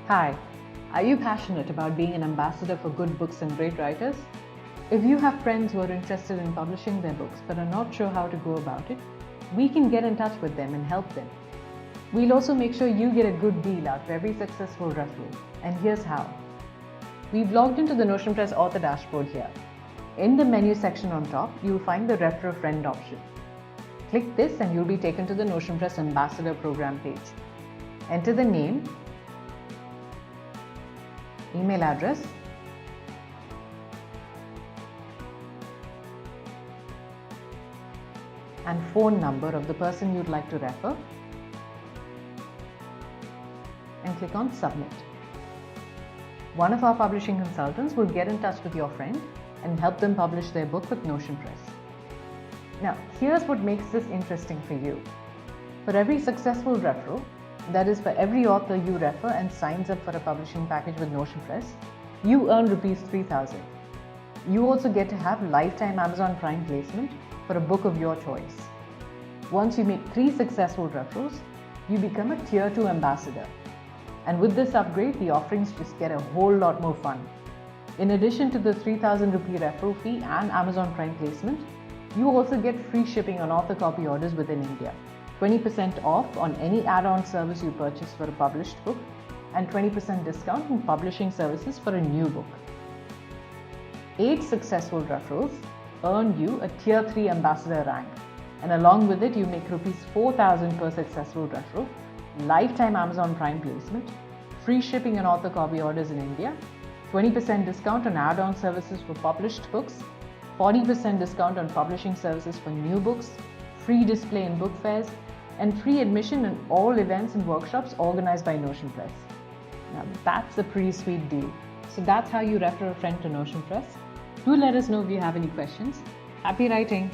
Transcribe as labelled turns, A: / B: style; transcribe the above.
A: Hi, are you passionate about being an ambassador for good books and great writers? If you have friends who are interested in publishing their books but are not sure how to go about it, we can get in touch with them and help them. We'll also make sure you get a good deal out of every successful referral, and here's how. We've logged into the Notionpress author dashboard here. In the menu section on top, you'll find the Refer a Friend option. Click this and you'll be taken to the Notionpress Ambassador Program page. Enter the name, email address, and phone number of the person you'd like to refer, and click on Submit. One of our publishing consultants will get in touch with your friend and help them publish their book with Notionpress. Now, here's what makes this interesting for you. For every successful referral, that is for every author you refer and signs up for a publishing package with Notionpress, you earn rupees 3,000. You also get to have lifetime Amazon Prime placement for a book of your choice. Once you make 3 successful referrals, you become a Tier 2 ambassador. And with this upgrade, the offerings just get a whole lot more fun. In addition to the 3,000 rupee referral fee and Amazon Prime placement, you also get free shipping on author copy orders within India, 20% off on any add-on service you purchase for a published book, and 20% discount in publishing services for a new book. 8 successful referrals earn you a Tier 3 ambassador rank, and along with it you make rupees 4,000 per successful referral, lifetime Amazon Prime placement, free shipping on author copy orders in India, 20% discount on add-on services for published books, 40% discount on publishing services for new books, free display in book fairs, and free admission in all events and workshops organized by Notionpress. Now that's a pretty sweet deal. So that's how you refer a friend to Notionpress. Do let us know if you have any questions. Happy writing!